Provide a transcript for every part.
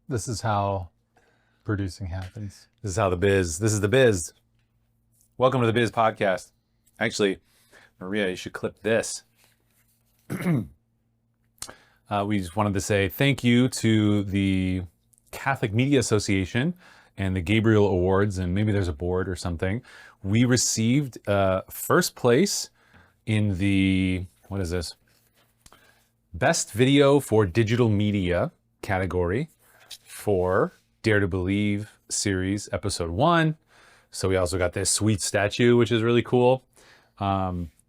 This is how producing happens. This is how this is the biz. Welcome to the Biz Podcast. Actually, Maria, you should clip this. We just wanted to say thank you to the Catholic Media Association and the Gabriel Awards, and maybe there's a board or something. We received first place in the, what is this? Best Video for Digital Media category for Dare to Believe series episode 1. So we also got this sweet statue, which is really cool.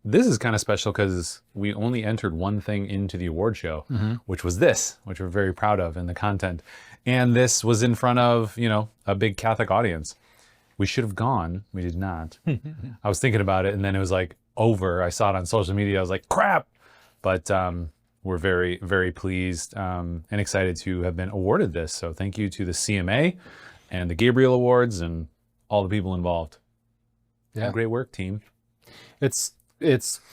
This is kind of special because we only entered one thing into the award show, which was this, which we're very proud of in the content. And this was in front of, a big Catholic audience. We should have gone. We did not. I was thinking about it and then it was like over. I saw it on social media. I was like, crap. But we're very, very pleased and excited to have been awarded this. So thank you to the CMA and the Gabriel Awards and all the people involved. Yeah. Great work, team. It's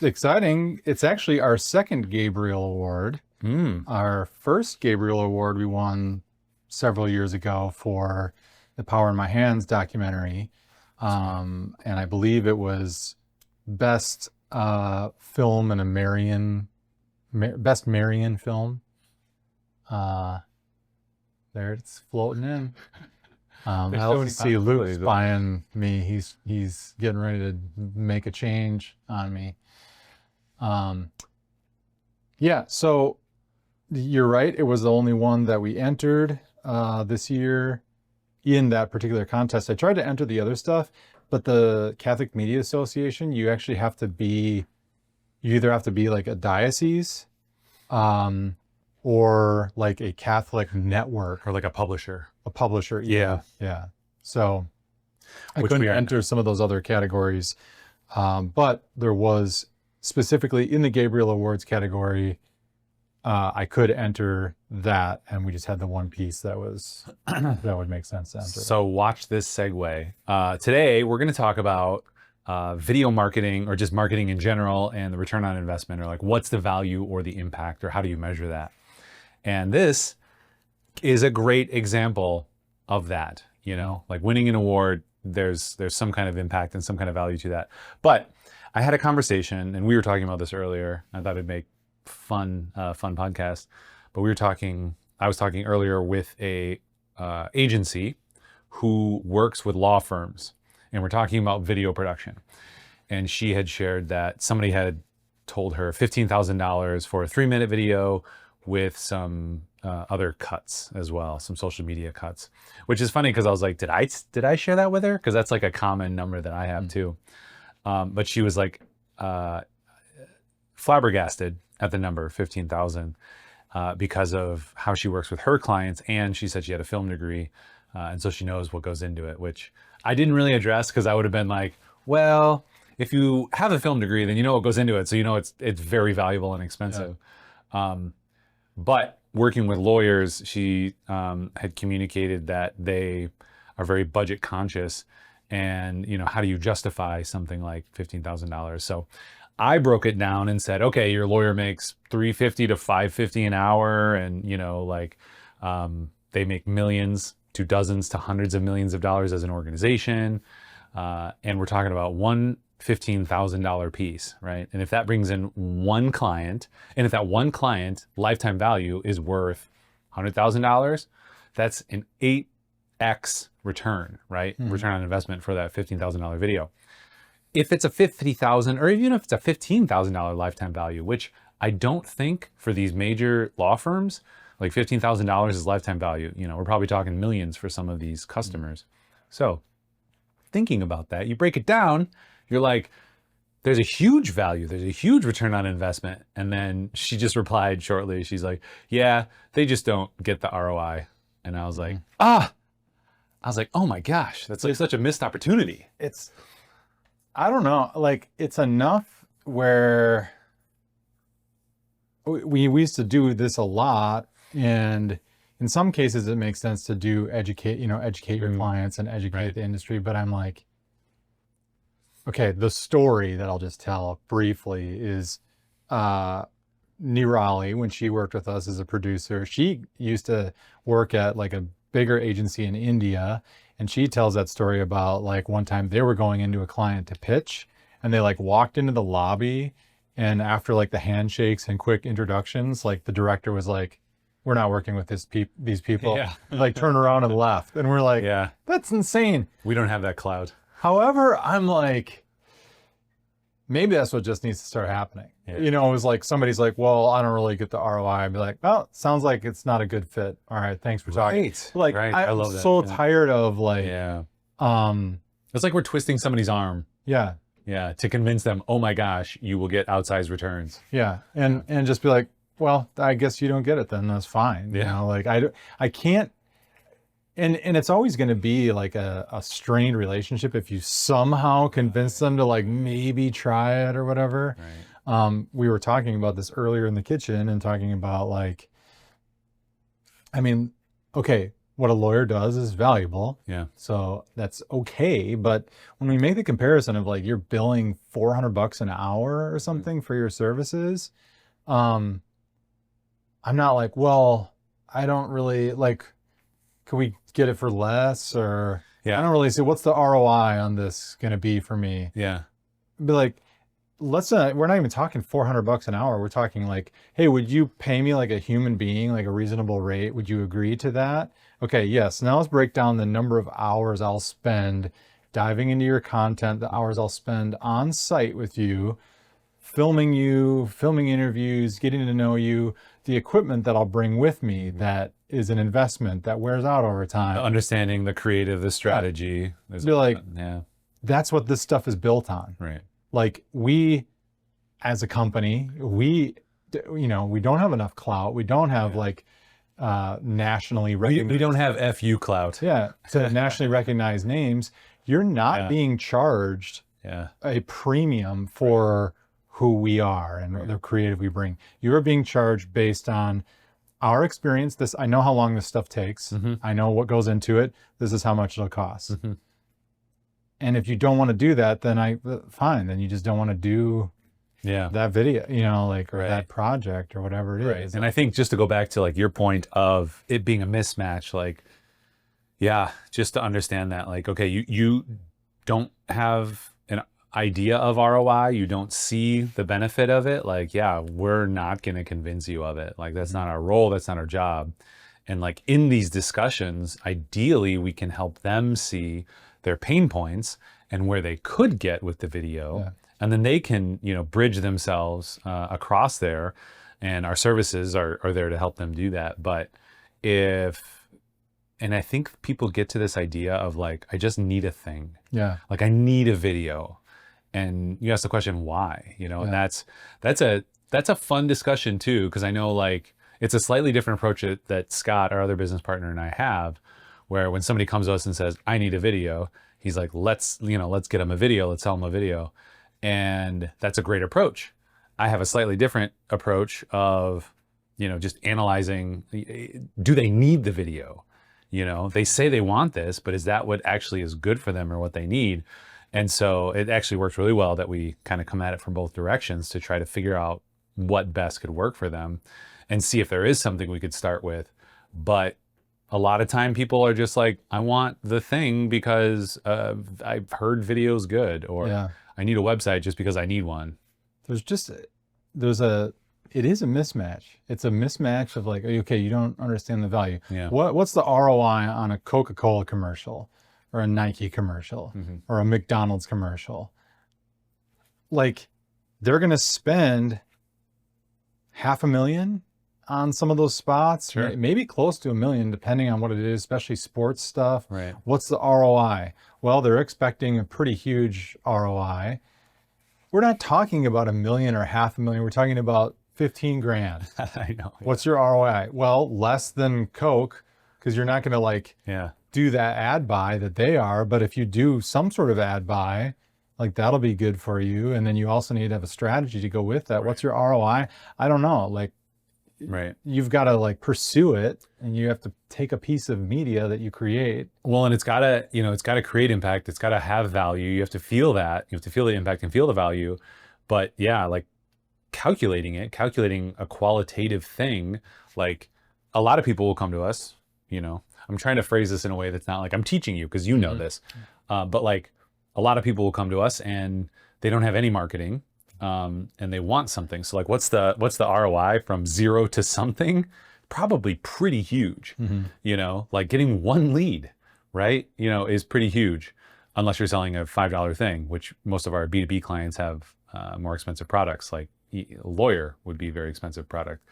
exciting. It's actually our second Gabriel Award. Our first Gabriel Award we won several years ago for the Power in My Hands documentary. And I believe it was best film in a best Marian film. There it's floating in. I see Luke spying me. He's getting ready to make a change on me. Yeah, so you're right. It was the only one that we entered this year in that particular contest. I tried to enter the other stuff, but the Catholic Media Association, you actually have to be, you either have to be like a diocese, or like a Catholic network. Or like a publisher. A publisher. Yeah. So I Which couldn't we are enter some of those other categories. But there was specifically in the Gabriel Awards category, I could enter that, and we just had the one piece that was that would make sense to enter. So watch this segue. Today, we're going to talk about video marketing or just marketing in general and the return on investment, or like what's the value or the impact, or how do you measure that? And this is a great example of that, like winning an award, there's some kind of impact and some kind of value to that. But I had a conversation, and we were talking about this earlier. I thought it'd make fun podcast, but I was talking earlier with a agency who works with law firms, and we're talking about video production. And she had shared that somebody had told her $15,000 for a 3-minute video with some other cuts as well, some social media cuts, which is funny because I was like, did I share that with her? Because that's like a common number that I have too. But she was like flabbergasted at the number 15,000 because of how she works with her clients, and she said she had a film degree, and so she knows what goes into it, which I didn't really address because I would have been like, well, if you have a film degree, then you know what goes into it, so it's very valuable and expensive. But working with lawyers, she had communicated that they are very budget conscious, and how do you justify something like $15,000? So I broke it down and said, okay, your lawyer makes $350 to $550 an hour, and they make millions to dozens to hundreds of millions of dollars as an organization, and we're talking about one $15,000 piece, right? And if that brings in one client, and if that one client lifetime value is worth $100,000, that's an 8x return, right? Return on investment for that $15,000 video. If it's a $50,000, or even if it's a $15,000 lifetime value, which I don't think for these major law firms, like $15,000 is lifetime value. We're probably talking millions for some of these customers. So thinking about that, you break it down, you're like, there's a huge value, there's a huge return on investment. And then she just replied shortly, she's like, yeah, they just don't get the ROI. And I was like, oh my gosh, that's like such a missed opportunity. I don't know, like it's enough where we used to do this a lot, and in some cases it makes sense to educate your clients and educate the industry. But I'm like, okay, the story that I'll just tell briefly is Nirali, when she worked with us as a producer, she used to work at like a bigger agency in India, and she tells that story about like one time they were going into a client to pitch, and they like walked into the lobby, and after like the handshakes and quick introductions, like the director was like, "We're not working with these people." Yeah. And, like turned around and left, and we're like, Yeah. "That's insane." We don't have that cloud. However, I'm like, maybe that's what just needs to start happening. Yeah. You know, it was like somebody's like, well, I don't really get the ROI. I'd be like, well, sounds like it's not a good fit. All right, thanks for talking. Right. Like, Right. I I'm love that. so Yeah. tired of like, Yeah. um, It's like we're twisting somebody's arm. yeah, Yeah. To convince them, oh my gosh, you will get outsized returns. yeah, and just be like, well, I guess you don't get it then. That's fine. You Yeah. know, like I can't. And it's always going to be like a strained relationship if you somehow convince them to like maybe try it or whatever. Right. We were talking about this earlier in the kitchen and talking about like, I mean, okay, what a lawyer does is valuable. Yeah. So that's okay. But when we make the comparison of like you're billing $400 an hour or something for your services, I'm not like, well, I don't really like, can we get it for less? Or Yeah. I don't really see what's the ROI on this going to be for me. Yeah. Be like, let's not, we're not even talking $400 an hour. We're talking like, hey, would you pay me like a human being, like a reasonable rate? Would you agree to that? Okay, yes. Now let's break down the number of hours I'll spend diving into your content, the hours I'll spend on site with you, filming you, filming interviews, getting to know you, the equipment that I'll bring with me that is an investment that wears out over time. Understanding the creative, the strategy. There's Be like, yeah. that's what this stuff is built on. Right. Like we, as a company, we don't have enough clout. We don't have like nationally recognized. We don't have FU clout. Yeah, to nationally recognized names. You're not being charged a premium for who we are and the creative we bring. You're being charged based on our experience. This, I know how long this stuff takes. I know what goes into it. This is how much it'll cost. And if you don't want to do that, then fine. Then you just don't want to do that video, like, or that project or whatever it is. And I think just to go back to like your point of it being a mismatch, like, just to understand that, like, okay, you don't have an idea of ROI, you don't see the benefit of it. Like, we're not going to convince you of it. Like, that's not our role. That's not our job. And like in these discussions, ideally we can help them see their pain points and where they could get with the video. And then they can, bridge themselves across there, and our services are there to help them do that. But and I think people get to this idea of like, I just need a thing. Like I need a video. And you ask the question, why? And that's a fun discussion too, because I know like it's a slightly different approach that Scott, our other business partner, and I have, where when somebody comes to us and says, I need a video, he's like, let's get him a video, let's sell him a video. And that's a great approach. I have a slightly different approach of, just analyzing, do they need the video? They say they want this, but is that what actually is good for them or what they need? And so it actually works really well that we kind of come at it from both directions to try to figure out what best could work for them and see if there is something we could start with. But a lot of time people are just like, I want the thing because I've heard video's good, or I need a website just because I need one. It is a mismatch. It's a mismatch of like, okay, you don't understand the value. Yeah. What's the ROI on a Coca-Cola commercial or a Nike commercial or a McDonald's commercial? Like they're going to spend $500,000 on some of those spots, maybe close to $1 million, depending on what it is, especially sports stuff. Right. What's the ROI? Well, they're expecting a pretty huge ROI. We're not talking about $1 million or $500,000. We're talking about 15 grand. I know. What's your ROI? Well, less than Coke, because you're not going to like do that ad buy that they are. But if you do some sort of ad buy, like that'll be good for you. And then you also need to have a strategy to go with that. What's your ROI? I don't know. Like, you've got to like pursue it, and you have to take a piece of media that you create. Well, and it's got to create impact. It's got to have value. You have to feel that. You have to feel the impact and feel the value. But like calculating a qualitative thing, like a lot of people will come to us, I'm trying to phrase this in a way that's not like I'm teaching you, because you know this, but like a lot of people will come to us and they don't have any marketing, and they want something. So like, what's the ROI from 0 to something? Probably pretty huge. You know, like getting one lead, right? You know, is pretty huge, unless you're selling a $5 thing, which most of our B2B clients have more expensive products. Like a lawyer would be a very expensive product.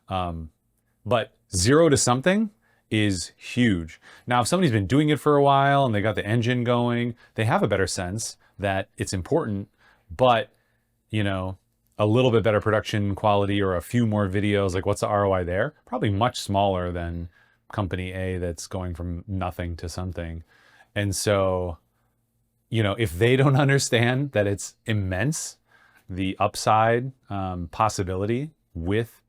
But 0 to something is huge. Now, if somebody's been doing it for a while and they got the engine going, they have a better sense that it's important, but you know, a little bit better production quality or a few more videos, like what's the ROI there? Probably much smaller than company A that's going from nothing to something. And so, you know, if they don't understand that it's immense, the upside possibility with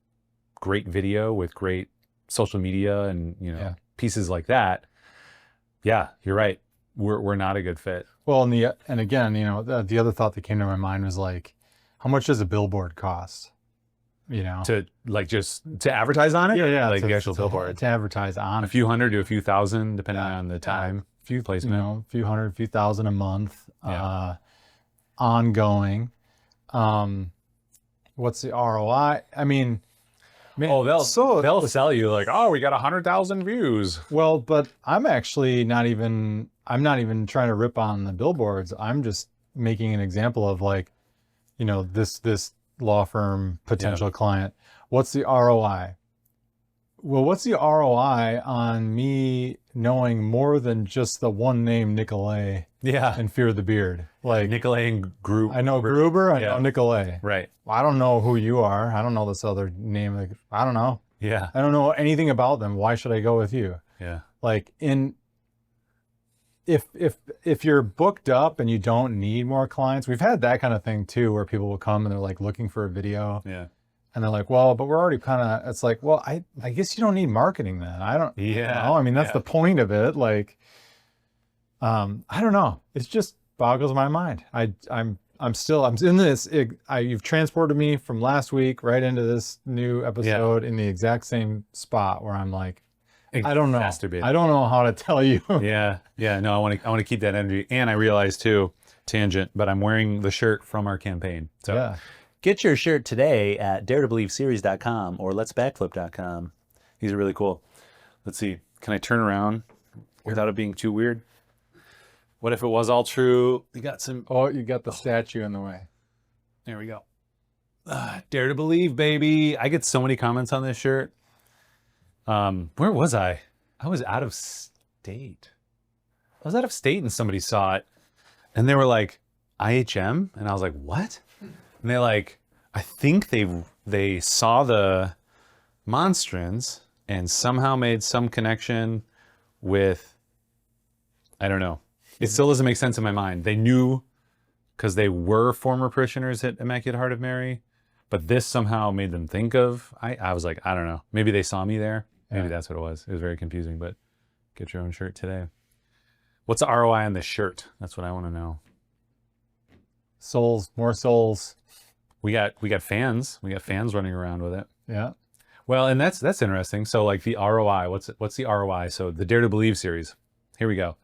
great video, with great social media and, you know, pieces like that, yeah, you're right. We're not a good fit. Well, and again, you know, the other thought that came to my mind was like, how much does a billboard cost? You know, To like just to advertise on it? yeah, Like to, the actual billboard. to advertise on A it. few hundred to a few thousand, depending on the time. Few placement. you know, a few hundred, a few thousand a month, ongoing. What's the ROI? I mean, man, Oh, they'll sell you like, oh, we got 100,000 views. well, but I'm actually not even trying to rip on the billboards. I'm just making an example of like, you know, this law firm potential client. What's the ROI? Well, what's the ROI on me knowing more than just the one name Nicolay Yeah. and Fear the Beard? Like Nicolay and Group. I know Gruber, I know Nicolay. Right. Well, I don't know who you are. I don't know this other name. Like, I don't know. Yeah. I don't know anything about them. Why should I go with you? Yeah. Like if you're booked up and you don't need more clients, we've had that kind of thing too, where people will come and they're like looking for a video. Yeah. And they're like, well, but we're already kind of, it's like, well, I guess you don't need marketing then. I don't, know. I mean, that's the point of it. Like, I don't know. It just boggles my mind. I'm in this, you've transported me from last week right into this new episode in the exact same spot where I'm like, I don't know. I don't know how to tell you. Yeah. No, I want to keep that energy. And I realized too, tangent, but I'm wearing the shirt from our campaign. So get your shirt today at daretobelieveseries.com or letsbackflip.com. These are really cool. Let's see. Can I turn around without it being too weird? What if it was all true? You got some. Oh, you got the statue in the way. There we go. Dare to believe, baby. I get so many comments on this shirt. Where was I? I was out of state. And somebody saw it and they were like, IHM? And I was like, what? And they like, I think they saw the monstrance and somehow made some connection with, I don't know. It still doesn't make sense in my mind. They knew because they were former parishioners at Immaculate Heart of Mary, but this somehow made them think of, I was like, I don't know. Maybe they saw me there. Maybe that's what it was. It was very confusing, but get your own shirt today. What's the ROI on this shirt? That's what I want to know. Souls, more souls. We got fans. We got fans running around with it. Yeah. Well, and that's interesting. So like the ROI, what's the ROI? So the Dare to Believe series. Here we go.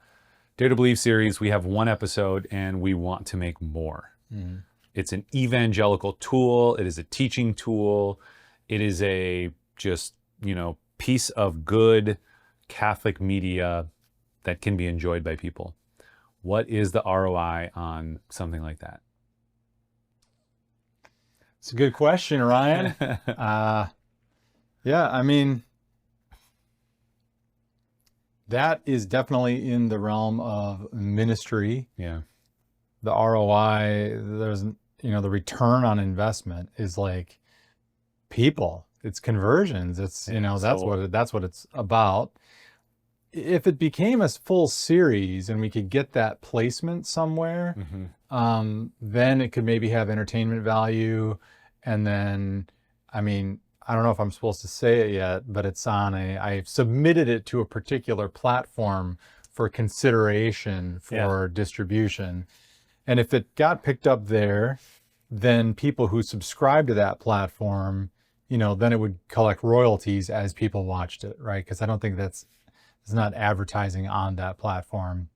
Dare to Believe series, we have one episode and we want to make more. Mm-hmm. It's an evangelical tool. It is a teaching tool. It is a just, you know, piece of good Catholic media that can be enjoyed by people. What is the ROI on something like that? It's a good question, Ryan. Yeah, I mean, that is definitely in the realm of ministry. Yeah. The ROI, there's, you know, the return on investment is like people. It's conversions. It's, you know, that's what it's about. If it became a full series and we could get that placement somewhere, then it could maybe have entertainment value. And then, I mean, I don't know if I'm supposed to say it yet, but it's on I've submitted it to a particular platform for consideration for distribution. And if it got picked up there, then people who subscribe to that platform, you know, then it would collect royalties as people watched it, right? Because I don't think that's is not advertising on that platform.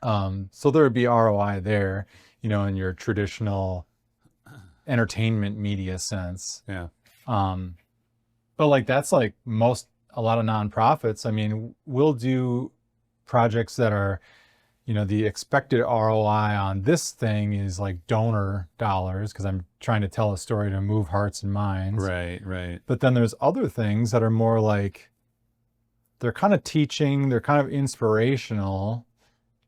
So there would be ROI there, you know, in your traditional entertainment media sense. Yeah. But like that's like a lot of nonprofits. I mean, we'll do projects that are, you know, the expected ROI on this thing is like donor dollars because I'm trying to tell a story to move hearts and minds. Right, right. But then there's other things that are more like they're kind of teaching, they're kind of inspirational,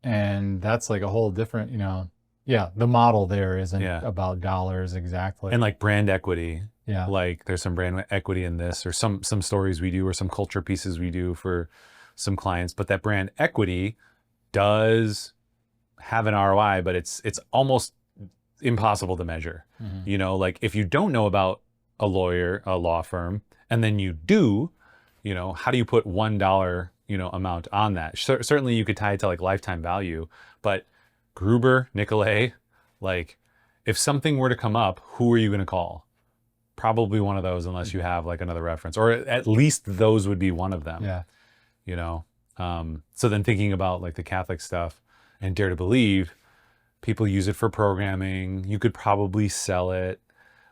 and that's like a whole different, you know, yeah, the model there isn't about dollars exactly. And like brand equity. Yeah. Like there's some brand equity in this, or some stories we do, or some culture pieces we do for some clients, but that brand equity does have an ROI, but it's almost impossible to measure. You know, like if you don't know about a law firm, and then you do, you know, how do you put $1, you know, amount on that? Certainly you could tie it to like lifetime value, but Gruber, Nicolay, like if something were to come up, who are you going to call? Probably one of those, unless you have like another reference, or at least those would be one of them. Yeah. You know? So then thinking about like the Catholic stuff and Dare to Believe, people use it for programming. You could probably sell it.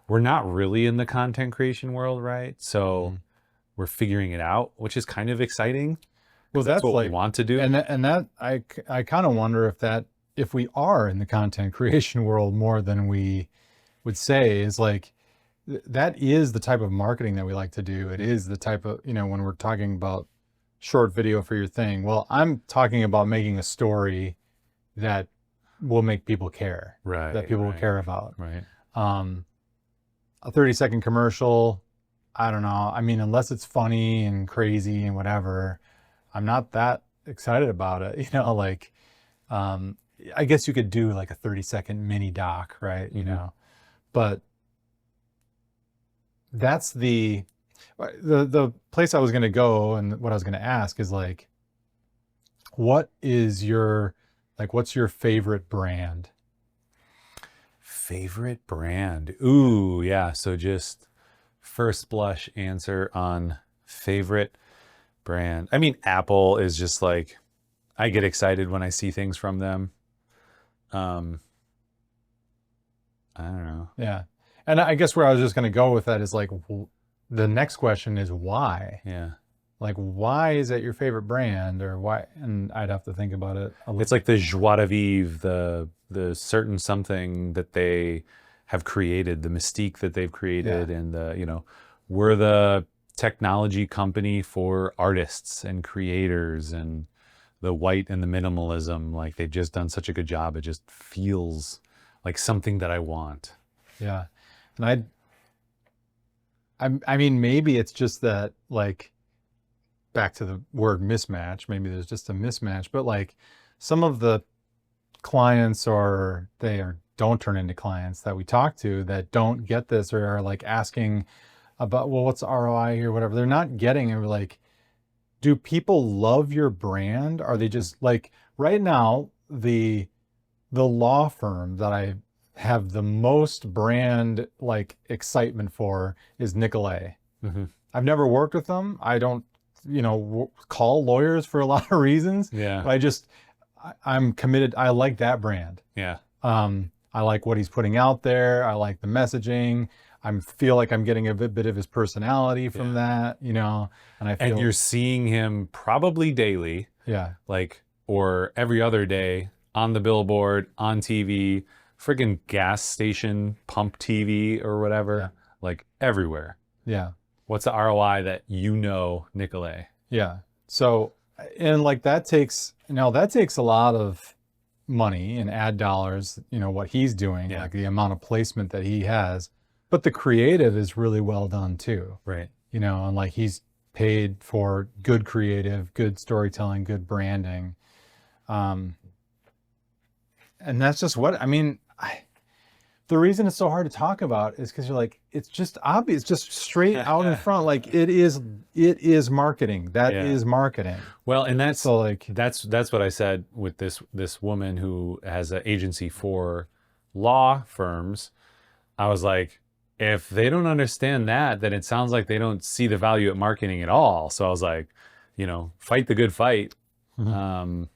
We're not really in the content creation world, right? So we're figuring it out, which is kind of exciting. Well, that's what like, we want to do. And that I kind of wonder if we are in the content creation world more than we would say, is like, that is the type of marketing that we like to do. It is the type of, you know, when we're talking about short video for your thing, well, I'm talking about making a story that will make people care, Right. that people will care about. Right. A 30-second commercial, I don't know. I mean, unless it's funny and crazy and whatever, I'm not that excited about it. You know, like, I guess you could do like a 30-second mini doc, right? You know, but that's the place I was going to go, and what I was going to ask is like, what's your favorite brand? Favorite brand? Ooh, yeah. So just first blush answer on favorite brand. I mean, Apple is just like, I get excited when I see things from them. I don't know. Yeah. And I guess where I was just going to go with that is like, the next question is why? Yeah. Like, why is that your favorite brand, or why? And I'd have to think about it a little. It's like the joie de vivre, the certain something that they have created, the mystique that they've created, and the, you know, we're the technology company for artists and creators, and the white and the minimalism, like they've just done such a good job. It just feels like something that I want. Yeah. And I mean, maybe it's just that, like, back to the word mismatch, maybe there's just a mismatch, but like some of the clients, or don't turn into clients that we talk to, that don't get this, or are like asking about, well, what's the ROI here, whatever. They're not getting it. We're like, do people love your brand? Are they just like, right now, the law firm that I have the most brand like excitement for is Nicolay. I've never worked with them. I don't, you know, call lawyers for a lot of reasons. Yeah. But I'm committed. I like that brand. Yeah. I like what he's putting out there. I like the messaging. I feel like I'm getting a bit of his personality from that, you know, and you're seeing him probably daily. Yeah. Like, or every other day on the billboard, on TV, friggin' gas station, pump TV or whatever, like everywhere. Yeah. What's the ROI that you know, Nicolay? Yeah. So, and like that takes a lot of money and ad dollars, you know, what he's doing, like the amount of placement that he has, but the creative is really well done too. Right. You know, and like he's paid for good creative, good storytelling, good branding. And that's just what, I mean, the reason it's so hard to talk about is because you're like, it's just obvious, just straight out in front. Like it is marketing. That is marketing. Well, and that's so like, that's what I said with this woman who has an agency for law firms. I was like, if they don't understand that, then it sounds like they don't see the value at marketing at all. So I was like, fight the good fight. Mhm.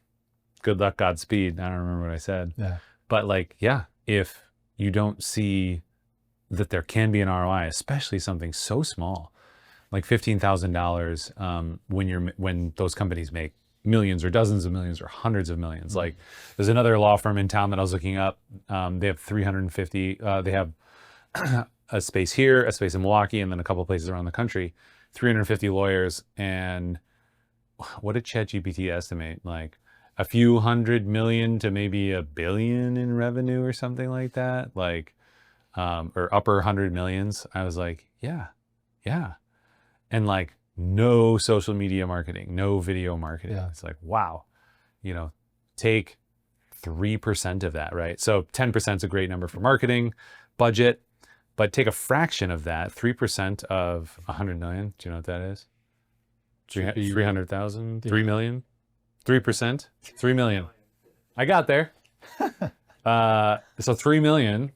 Good luck, Godspeed. I don't remember what I said. Yeah. But like, yeah, if you don't see that there can be an ROI, especially something so small, like $15,000, when those companies make millions or dozens of millions or hundreds of millions. Like, there's another law firm in town that I was looking up. They have 350. They have a space here, a space in Milwaukee, and then a couple of places around the country. 350 lawyers, and what did ChatGPT estimate? Like a few hundred million to maybe $1 billion in revenue or something like that. Like, or upper 100 millions. I was like, yeah. And like no social media marketing, no video marketing. Yeah. It's like, wow, take 3% of that, right? So 10% is a great number for marketing budget, but take a fraction of that, 3% of 100 million. Do you know what that is? 300,000, 3 million, 3%, 3 million. I got there. So 3 million,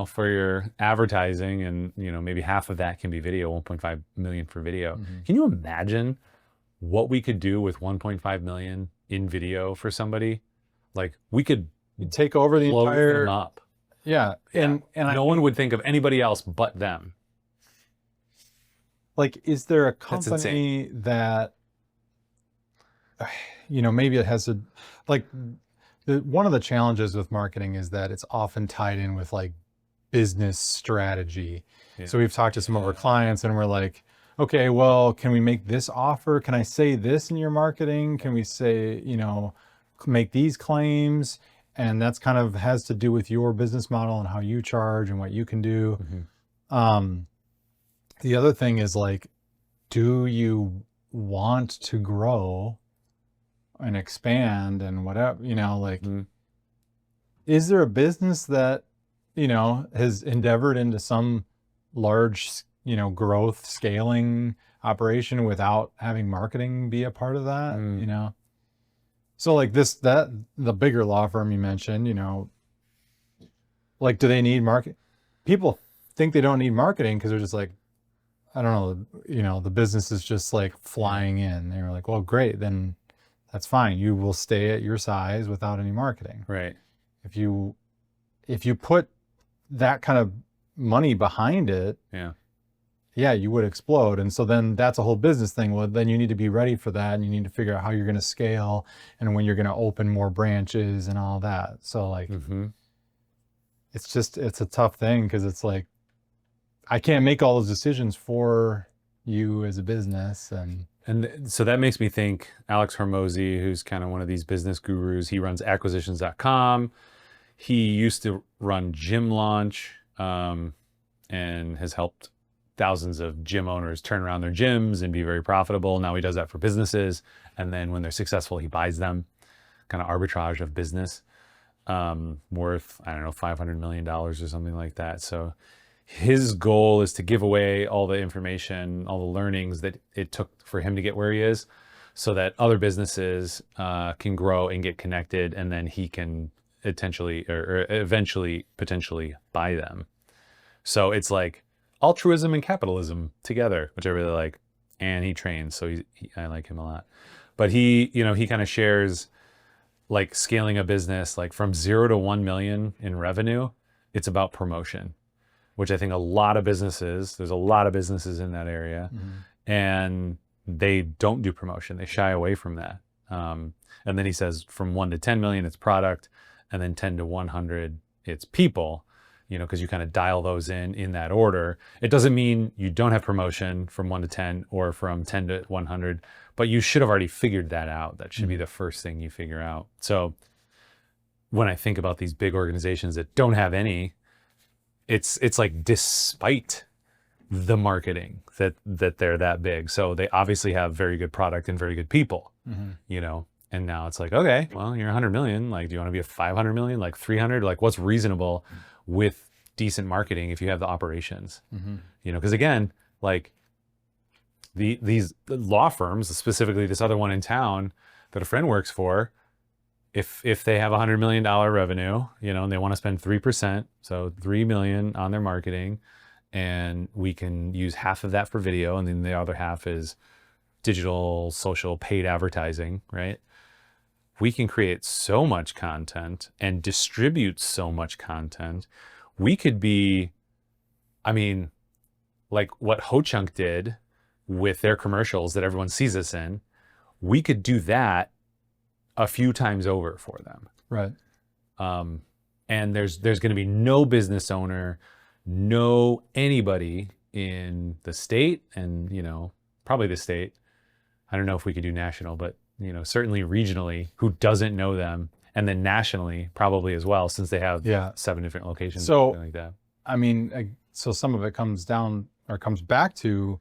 for your advertising, and, maybe half of that can be video, 1.5 million for video. Can you imagine what we could do with 1.5 million in video for somebody? Like, we could You take over the blow entire. them up. Yeah. And No one would think of anybody else but them. like, is there a That's company that, maybe it has to, like, one of the challenges with marketing is that it's often tied in with like business strategy. Yeah. So we've talked to some of our clients and we're like, okay, well, can we make this offer? Can I say this in your marketing? Can we say, make these claims? And that's kind of has to do with your business model and how you charge and what you can do. The other thing is like, do you want to grow and expand and whatever, is there a business that, has endeavored into some large, growth scaling operation without having marketing be a part of that, So like the bigger law firm you mentioned, like, do they need market? People think they don't need marketing because they're just like, I don't know, the business is just like flying in. They're like, well, great, then that's fine. You will stay at your size without any marketing. Right. If you put that kind of money behind it, yeah, you would explode. And so then that's a whole business thing. Well, then you need to be ready for that, and you need to figure out how you're going to scale and when you're going to open more branches and all that. So like, it's a tough thing because it's like, I can't make all those decisions for you as a business. And so that makes me think Alex Hormozy, who's kind of one of these business gurus, he runs acquisitions.com. He used to run Gym Launch, and has helped thousands of gym owners turn around their gyms and be very profitable. Now he does that for businesses. And then when they're successful, he buys them, kind of arbitrage of business, worth, I don't know, $500 million or something like that. So his goal is to give away all the information, all the learnings that it took for him to get where he is, so that other businesses can grow and get connected, and then he can eventually potentially buy them. So it's like altruism and capitalism together, which I really like. And he trains, so I like him a lot. But he kind of shares like scaling a business, like from 0 to 1 million in revenue. It's about promotion, which I think there's a lot of businesses in that area, and they don't do promotion. They shy away from that. And then he says from 1 to 10 million, it's product, and then 10 to 100, it's people, because you kind of dial those in that order. It doesn't mean you don't have promotion from 1 to 10 or from 10 to 100, but you should have already figured that out. That should be the first thing you figure out. So when I think about these big organizations that don't have any, it's like despite the marketing that they're that big. So they obviously have very good product and very good people, and now it's like, okay, well, you're 100 million. Like, do you want to be a 500 million, like 300? Like, what's reasonable with decent marketing if you have the operations? Because again, like these law firms, specifically this other one in town that a friend works for, if they have $100 million revenue, and they want to spend 3%, so 3 million on their marketing, and we can use half of that for video, and then the other half is digital, social, paid advertising, right? We can create so much content and distribute so much content. We could be, I mean, like what Ho Chunk did with their commercials that everyone sees us in, we could do that a few times over for them. Right. And there's going to be no business owner, no anybody in the state, and probably the state. I don't know if we could do national, but certainly regionally, who doesn't know them, and then nationally probably as well, since they have 7 different locations, so something like that. I mean, so some of it comes back to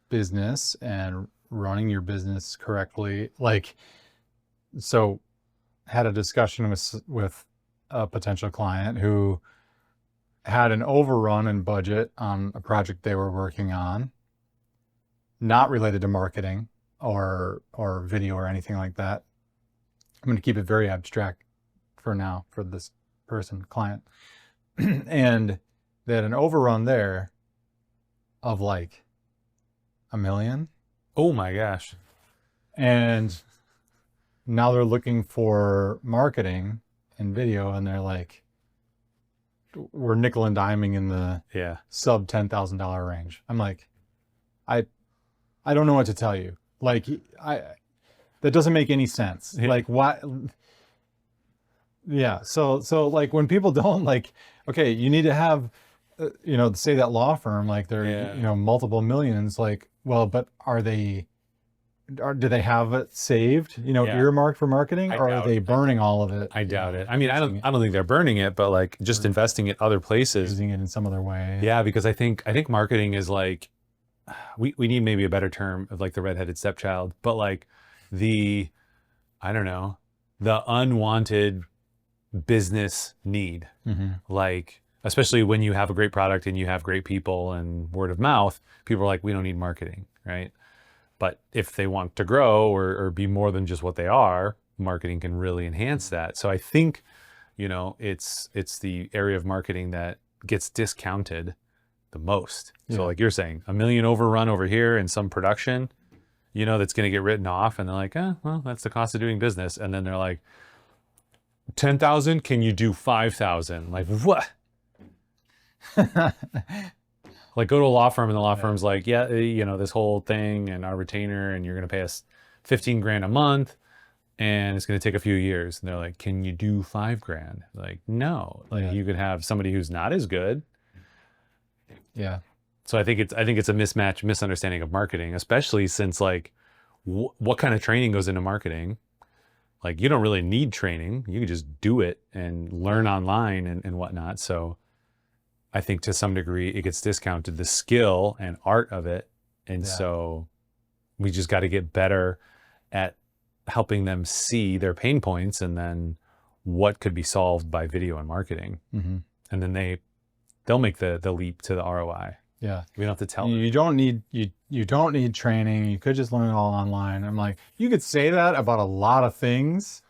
business and running your business correctly. Like, so had a discussion with a potential client who had an overrun in budget on a project they were working on, not related to marketing or video or anything like that. I'm going to keep it very abstract for now for this client. And they had an overrun there of like $1 million. Oh my gosh. And now they're looking for marketing and video, and they're like, we're nickel and diming in the sub $10,000 range. I'm like, I don't know what to tell you. Like, that doesn't make any sense. Yeah. Like, why? Yeah. So like when people don't, like, okay, you need to have, say that law firm, like they're, multiple millions, like, well, but do they have it saved, earmarked for marketing, or are they burning all of it? I doubt it. I mean, I don't think they're burning it, but like just investing it other places, using it in some other way. Yeah, because I think marketing is like, we need maybe a better term of like the redheaded stepchild, but like the unwanted business need. Like, especially when you have a great product and you have great people and word of mouth, people are like, we don't need marketing, right? But if they want to grow or be more than just what they are, marketing can really enhance that. So I think, it's the area of marketing that gets discounted the most. So like you're saying, $1 million overrun over here in some production, that's going to get written off, and they're like, well, that's the cost of doing business. And then they're like, 10,000, can you do 5,000? Like, what? Like, go to a law firm, and the law firm's like, this whole thing and our retainer, and you're going to pay us 15 grand a month, and it's going to take a few years. And they're like, can you do 5 grand? Like, no. Like, you could have somebody who's not as good. Yeah. So I think it's a misunderstanding of marketing, especially since like, what kind of training goes into marketing? Like, you don't really need training. You can just do it and learn online and whatnot. So I think to some degree it gets discounted, the skill and art of it. And so we just got to get better at helping them see their pain points, and then what could be solved by video and marketing. And then they'll make the leap to the ROI. Yeah. We don't have to tell them. You don't need training. You could just learn it all online. I'm like, you could say that about a lot of things.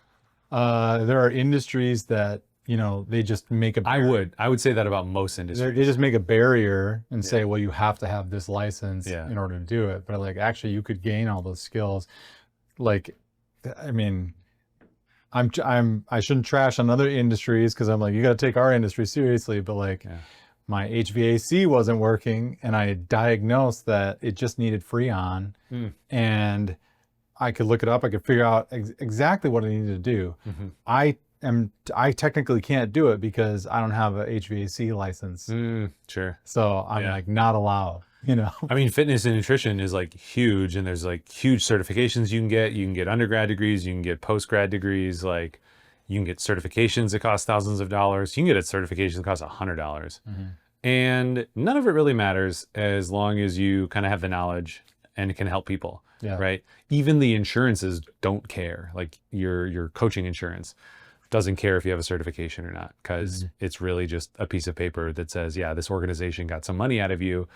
There are industries that, they just make a barrier. I would say that about most industries. They just make a barrier and say, well, you have to have this license in order to do it. But like, actually you could gain all those skills. Like, I mean, I shouldn't trash on other industries, because I'm like, you got to take our industry seriously. But like, my HVAC wasn't working, and I diagnosed that it just needed Freon, and I could look it up. I could figure out exactly what I needed to do. I technically can't do it because I don't have a HVAC license. Sure. So I'm like not allowed, I mean, fitness and nutrition is like huge, and there's like huge certifications you can get. You can get undergrad degrees, you can get postgrad degrees, like you can get certifications that cost thousands of dollars. You can get a certification that costs $100. And none of it really matters as long as you kind of have the knowledge and can help people, right? Even the insurances don't care. Like your coaching insurance doesn't care if you have a certification or not, because it's really just a piece of paper that says, this organization got some money out of you.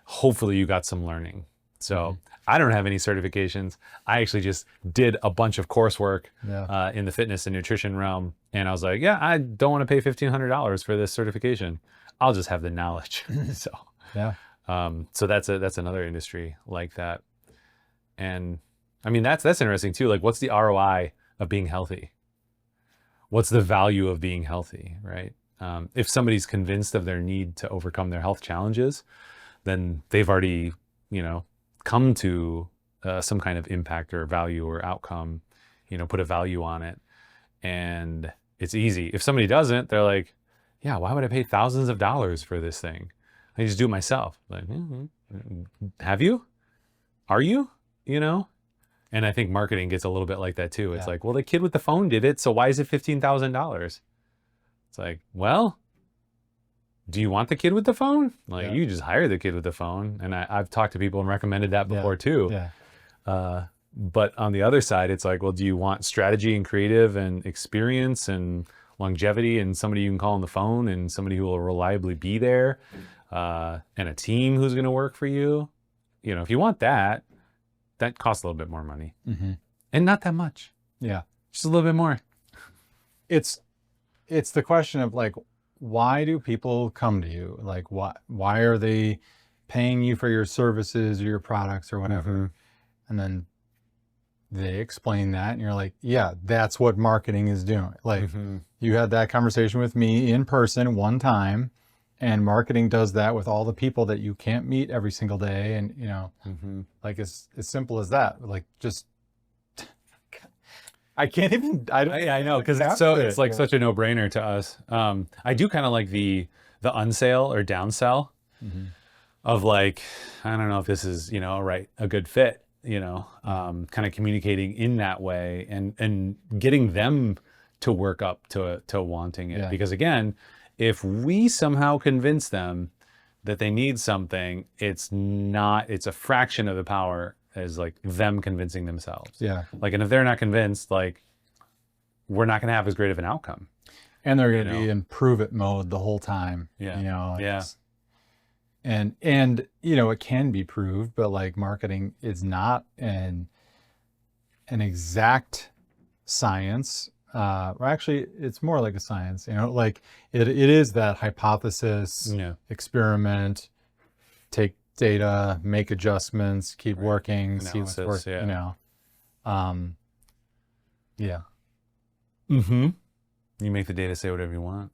Hopefully you got some learning. So I don't have any certifications. I actually just did a bunch of coursework in the fitness and nutrition realm. And I was like, I don't want to pay $1,500 for this certification. I'll just have the knowledge. So that's another industry like that. And I mean, that's interesting too. Like, what's the ROI of being healthy? What's the value of being healthy, right? If somebody's convinced of their need to overcome their health challenges, then they've already, come to some kind of impact or value or outcome, put a value on it. And it's easy. If somebody doesn't, they're like, yeah, why would I pay thousands of dollars for this thing? I just do it myself. Like, have you? Are you? And I think marketing gets a little bit like that too. It's like, well, the kid with the phone did it, so why is it $15,000? It's like, well, do you want the kid with the phone? Like, you just hire the kid with the phone. And I've talked to people and recommended that before too. Yeah. But on the other side, it's like, well, do you want strategy and creative and experience and longevity and somebody you can call on the phone and somebody who will reliably be there, and a team who's going to work for you? If you want that, that costs a little bit more money, and not that much. Yeah. Just a little bit more. It's the question of like, why do people come to you? Like, why are they paying you for your services or your products or whatever? And then they explain that and you're like, yeah, that's what marketing is doing. Like, you had that conversation with me in person one time, and marketing does that with all the people that you can't meet every single day. And, like, it's as simple as that. Like, just, I can't even, I know, because it's like such a no-brainer to us. I do kind of like the unsale or downsell of like, I don't know if this is, a good fit, kind of communicating in that way and getting them to work up to wanting it. Because again, if we somehow convince them that they need something, it's a fraction of the power as like them convincing themselves. Yeah. Like, and if they're not convinced, like, we're not going to have as great of an outcome. And they're going to be in prove it mode the whole time. Yeah. And it can be proved, but like marketing is not an exact science. Or actually, it's more like a science. Like it is that hypothesis, experiment, take data, make adjustments, keep working, see what's working. You make the data say whatever you want.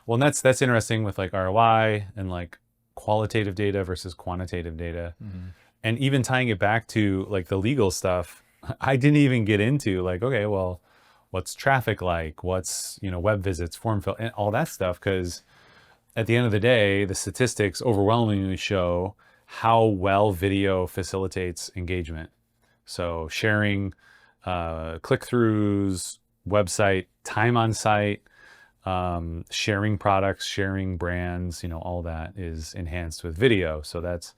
Well, and that's interesting with like ROI and like qualitative data versus quantitative data. And even tying it back to like the legal stuff, I didn't even get into like, okay, well, what's traffic like? What's, web visits, form fill, and all that stuff. Because at the end of the day, the statistics overwhelmingly show how well video facilitates engagement. So sharing, click-throughs, website, time on site, sharing products, sharing brands, all that is enhanced with video. So that's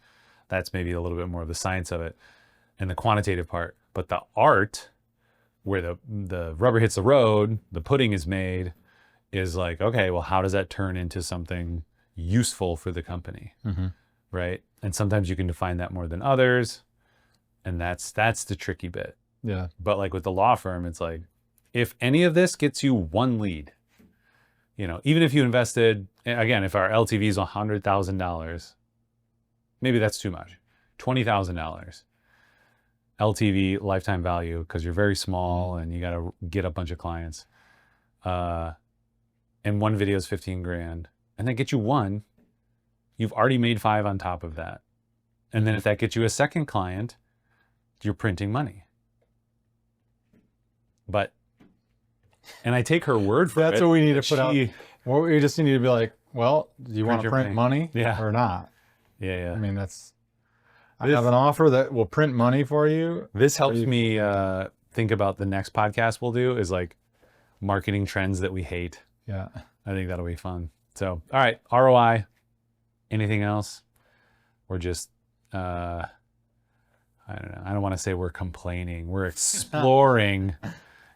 maybe a little bit more of the science of it and the quantitative part. But the art, where the rubber hits the road, the pudding is made, is like, okay, well, how does that turn into something useful for the company, right? And sometimes you can define that more than others, and that's the tricky bit. Yeah. But like with the law firm, it's like, if any of this gets you one lead, even if you invested, again, if our LTV is $100,000, maybe that's too much, $20,000 LTV, lifetime value, because you're very small and you got to get a bunch of clients. And one video is 15 grand, and that gets you one, you've already made 5 on top of that. And then if that gets you a second client, you're printing money. And I take her word for it. That's what we need to put out. Well, we just need to be like, well, do you want to print money or not? Yeah. I mean, I have an offer that will print money for you. This helps me think about the next podcast we'll do is like marketing trends that we hate. Yeah. I think that'll be fun. So, all right, ROI, anything else? We're just, I don't know. I don't want to say we're complaining. We're exploring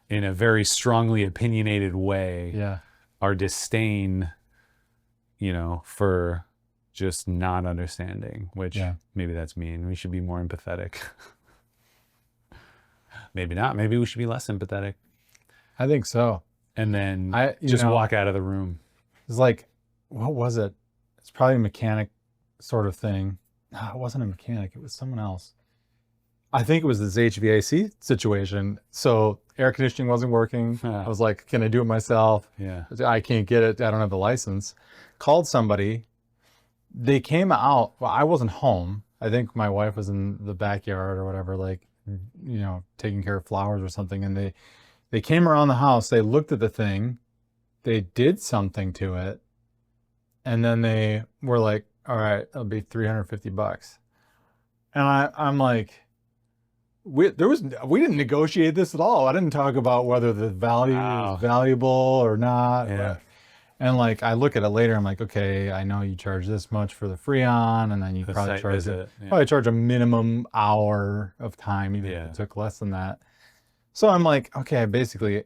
in a very strongly opinionated way our disdain, for just not understanding, which maybe that's mean. We should be more empathetic. Maybe not. Maybe we should be less empathetic. I think so. And then just walk out of the room. It's like, what was it? It's probably a mechanic sort of thing. No, it wasn't a mechanic. It was someone else. I think it was this HVAC situation. So air conditioning wasn't working. I was like, can I do it myself? Yeah. I can't get it. I don't have the license. Called somebody. They came out. Well, I wasn't home. I think my wife was in the backyard or whatever, like, taking care of flowers or something. And they came around the house. They looked at the thing. They did something to it. And then they were like, all right, it'll be $350. And I'm like, we didn't negotiate this at all. I didn't talk about whether the value is valuable or not. Yeah. And like, I look at it later, I'm like, okay, I know you charge this much for the Freon, and then you probably site charge visit, probably charge a minimum hour of time, even if it took less than that. So I'm like, okay, I basically,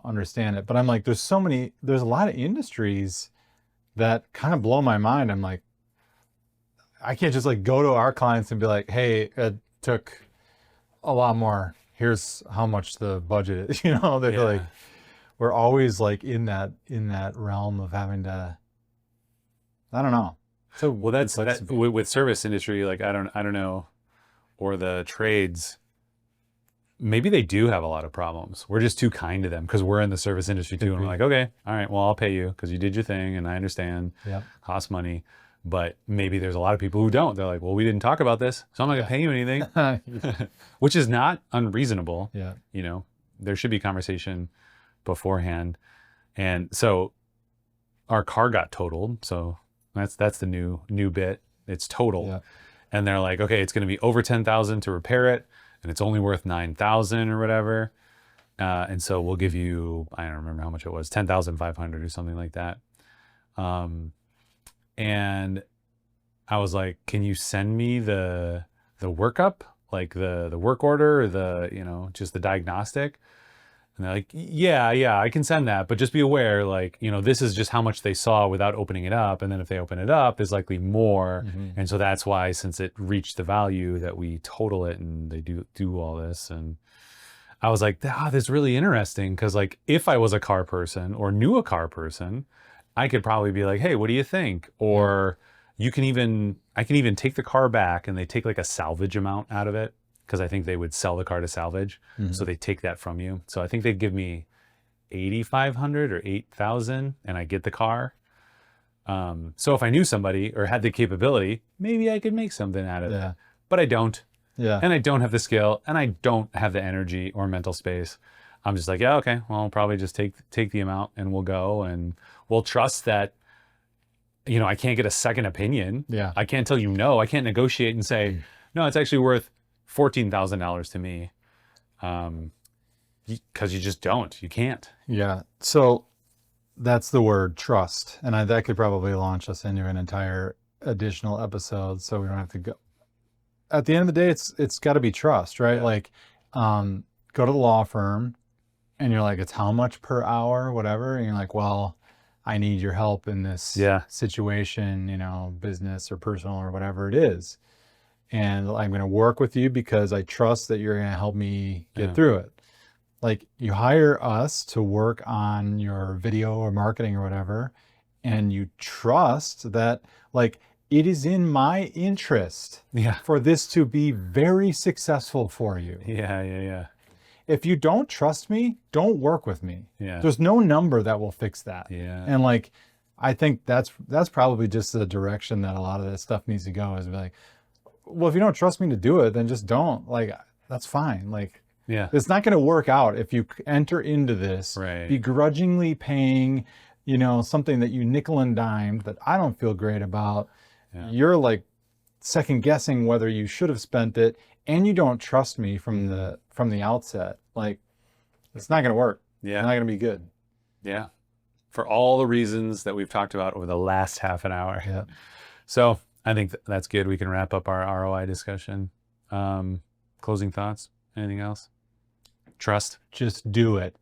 understand it. But I'm like, there's a lot of industries that kind of blow my mind. I'm like, I can't just like go to our clients and be like, hey, it took a lot more. Here's how much the budget is. They're like, we're always like in that realm of having to, I don't know. So well, that's with service industry. Like, I don't know, or the trades. Maybe they do have a lot of problems. We're just too kind to them because we're in the service industry too. And we're like, okay, all right, well, I'll pay you because you did your thing and I understand. Yep. Costs money. But maybe there's a lot of people who don't. They're like, well, we didn't talk about this, so I'm not gonna pay you anything. Which is not unreasonable. Yeah. There should be conversation beforehand. And so our car got totaled. So that's the new bit. It's totaled. Yeah. And they're like, okay, it's gonna be over 10,000 to repair it. And it's only worth 9,000 or whatever. And so we'll give you, I don't remember how much it was, 10,500 or something like that. And I was like, can you send me the workup, like the work order, or just the diagnostic? And they're like, yeah, I can send that, but just be aware, like, this is just how much they saw without opening it up. And then if they open it up, there's likely more. Mm-hmm. And so that's why, since it reached the value, that we total it and they do all this. And I was like, that's really interesting. Cause like, if I was a car person or knew a car person, I could probably be like, hey, what do you think? Or I can even take the car back and they take like a salvage amount out of it. Because I think they would sell the car to salvage. Mm-hmm. So they take that from you. So I think they'd give me 8,500 or 8,000 and I get the car. So if I knew somebody or had the capability, maybe I could make something out of it. But I don't. Yeah. And I don't have the skill and I don't have the energy or mental space. I'm just like, yeah, okay, well, I'll probably just take the amount and we'll go and we'll trust that, I can't get a second opinion. Yeah. I can't tell you no. I can't negotiate and say, no, it's actually worth $14,000 to me. Because you just don't. You can't. Yeah. So that's the word, trust. And that could probably launch us into an entire additional episode. So we don't have to go. At the end of the day, it's got to be trust, right? Yeah. Like, go to the law firm and you're like, it's how much per hour, whatever. And you're like, well, I need your help in this situation, business or personal or whatever it is. And I'm going to work with you because I trust that you're going to help me get through it. Like, you hire us to work on your video or marketing or whatever, and you trust that, like, it is in my interest for this to be very successful for you. Yeah. If you don't trust me, don't work with me. Yeah. There's no number that will fix that. Yeah. And like, I think that's probably just the direction that a lot of this stuff needs to go, is be like, well, if you don't trust me to do it, then just don't. Like, that's fine. Like, it's not going to work out if you enter into this begrudgingly paying, something that you nickel and dimed that I don't feel great about. Yeah. You're like second guessing whether you should have spent it, and you don't trust me from the outset. Like, it's not going to work. Yeah. It's not going to be good. Yeah. For all the reasons that we've talked about over the last half an hour. Yeah. So I think that's good. We can wrap up our ROI discussion. Closing thoughts? Anything else? Trust. Just do it.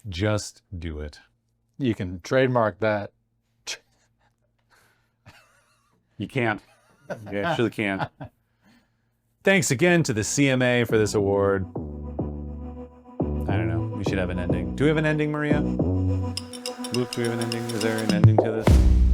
Just do it. You can trademark that. You can't. You actually can't. Thanks again to the CMA for this award. I don't know. We should have an ending. Do we have an ending, Maria? Luke, do we have an ending? Is there an ending to this?